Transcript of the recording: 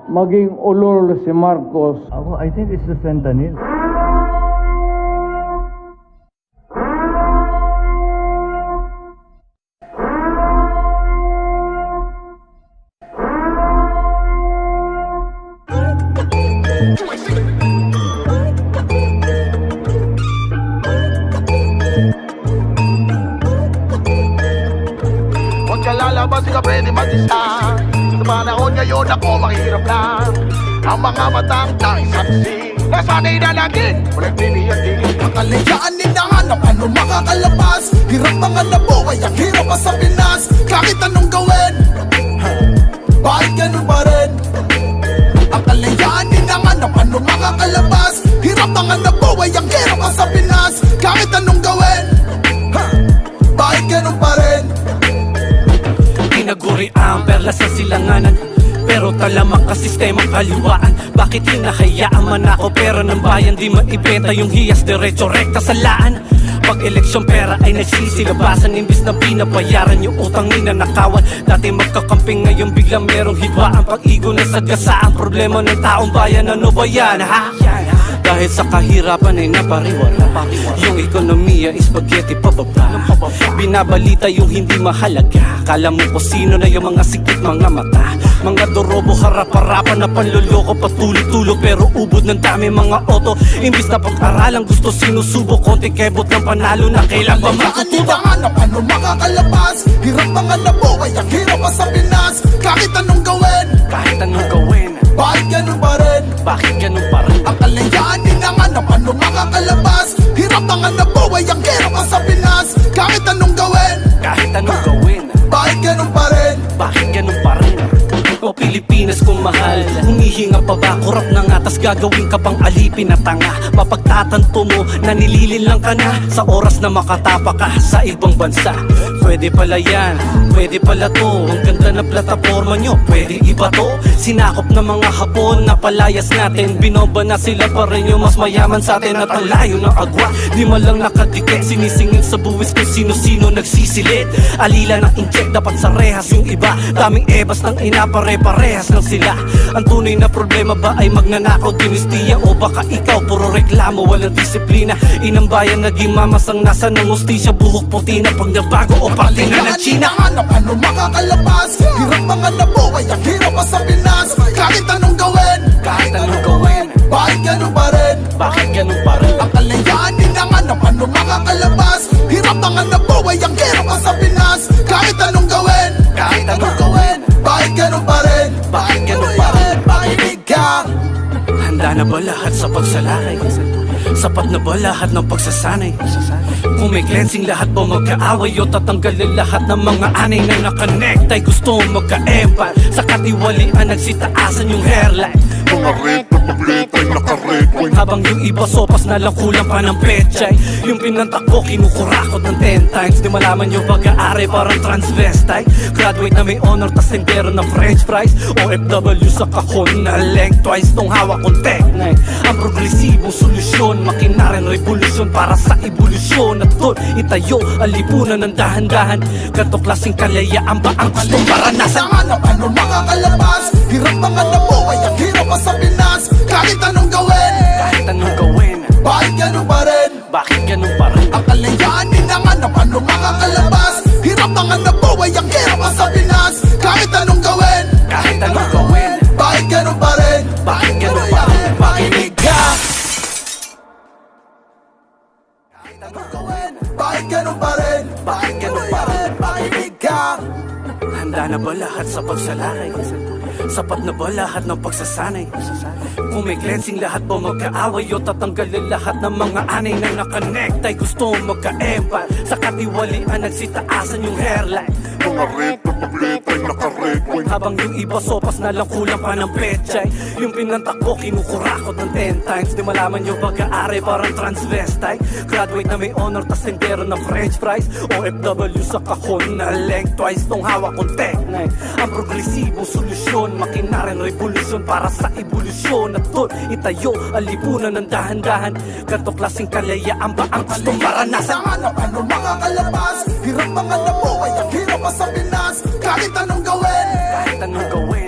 maging ulol si Marcos. I think it's the fentanyl. Huwag ka lalabas, di ka pwede mag-isa. Sa panahon ngayon ako mahirap lang. Ang mga matang tayo saksi, nasanay na lagi, walang pili-tigil. Ang kalayaan hinahanap, ano makakalabas? Hirap mga nabuhay, ang hirap pa sa Pinas. Kahit anong gawin, bakit ganun pa rin? Ang kalayaan hinahanap, ano makakalabas? Hirap mga nabuhay, ang hirap pa sa Pinas. Kahit anong gawin, bakit ganun pa rin? Tinaguri ang perlas sa silanganan, pero talamak ka sistemang kaliwaan. Bakit hinahayaan man ako pera ng bayan, di maibenta yung hiyas, diretso rekta sa laan. Pag eleksyon pera ay nagsisilabasan, imbis na binabayaran yung utang ninanakawan. Dati magkakamping, ngayon biglang merong hidwaan. Pag-igo na sagasaan, problema ng taong bayan, ano ba yan ha? Dahil sa kahirapan ay napariwara, yung ekonomiya is spaghetti pababa. Binabalita yung hindi mahalaga, kala mo ko sino na yung mga sikip mga mata. Mga dorobo harap-harapan na panloloko, patuloy-tulo pero ubod ng dami mga oto. Imbis na pag-aralang gusto sinusubok, konti kebot ng panalo na kailan ba matututo. Hanap, ano makakalabas? Hirap mga nabuhay, ang hirap pa sa Pinas. Kahit anong gawin, Kahit anong gawin, bakit ganun pa rin? bakit ganun pa rin? Ang kalayaan hinahanap, ano makakalabas? Hirap mga nabuhay, ang hirap pa sa Pinas. Kahit anong gawin, Kahit anong gawin, bakit ganun pa rin? bakit ganun pa rin? O Pilipinas kung mahal, humihinga pa ba? Kurap na nga, tas gagawin ka pang alipin na tanga. Mapagtatanto mo na nililin lang ka na sa oras na makatapa ka sa ibang bansa. Pwede pala yan, pwede pala to. Ang ganda na plataforma nyo, pwede iba to. Sinakop ng mga Hapon na palayas natin, binomba na sila pa rin yung mas mayaman sa atin. At ang layo ng agwa, di man lang nakadikit. Sinisingil sa buwis kung sino-sino nagsisilid. Alila ng inject, dapat sa rehas yung iba. Daming ebas ng ina, pare-parehas lang sila. Ang tunay na problema ba ay magnanakaw, dinistiya? O baka ikaw, puro reklamo, walang disiplina. Inang bayan naging mamasang nasa ng hustisya. Buhok puti na pag nabago o pati na ng China. Hanap, ano makakalabas? Hirap mga nabuhay, ang hirap pa sa Pinas. Kahit anong gawin, Kahit anong gawin, bakit ganun pa rin? bakit ganun pa rin? Ang kalayaan hinahanap, ano makakalabas? Hirap mga nabuhay, ang hirap pa sa Pinas. Kahit anong gawin, Kahit anong gawin, bakit ganun pa rin? bakit ganun pa rin? Makinig ka. Handa na ba lahat sa pagsalakay? Sapat na ba lahat ng pagsasanay? Kung may cleansing, lahat ba magkaaway o tatanggalin lahat ng mga anay na nakonect? Ay gusto mong magka-empal sa katiwalian, nagsitaasan yung hairline. Mga red na pableta ay nakared. Habang yung iba sopas na lang, kulang pa ng pechay. Yung pinantak ko, kinukurakot ng 10 times. Di malaman yung pag-aari, parang transvestite. Graduate na may honor, tas tendero ng french fries. OFW sa kahon na lengthwise. Nung hawak kong teknay, ang progresibong solusyon, makinareng revolusyon para sa evolusyon. At doon itayo ang lipunan ng dahan-dahan. Ganto klaseng kalayaan ba ang gustong maranasan? Hanap, ano makakalabas? Hirap mga nabuhay, ang hirap pa sa Pinas. Kahit anong gawin, Kahit anong gawin, bakit ganun pa rin? bakit ganun pa rin? Ang kalayaan hinahanap, ano makakalabas? Hirap mga nabuhay, ang hirap pa sa Pinas. Kahit anong gawin, Kahit anong gawin, bakit ganun pa rin? bakit ganun pa rin? Makinig ka. Kahit anong gawin, bakit ganun pa rin? Bakit ganun pa rin? Makinig ka. Handa na ba lahat sa pagsalakay? Sapat na ba lahat ng pagsasanay? Kung may cleansing, lahat ba magkaaway o tatanggalin lahat ng mga anay na nakonect? Ay gusto mong magka-empal sa katiwalian, nagsitaasan yung hairline. Mga red na pableta ay nakared. Habang yung iba sopas na lang, kulang pa ng pechay. Yung pinantak ko, kinukurakot ng 10 times. Di malaman yung pag-aari, parang transvestite. Graduate na may honor, tas tendero ng french fries. OFW sa kahon na lengthwise. Nung hawak kong teknay, ang progresibong solusyon, makinareng revolusyon para sa evolusyon. At doon itayo ang lipunan ng dahan-dahan. Ganto klaseng kalayaan ba ang gustong maranasan? Hanap, ano makakalabas? Hirap mga nabuhay, ang hirap pa sa Pinas. Kahit anong gawin, Kahit anong gawin,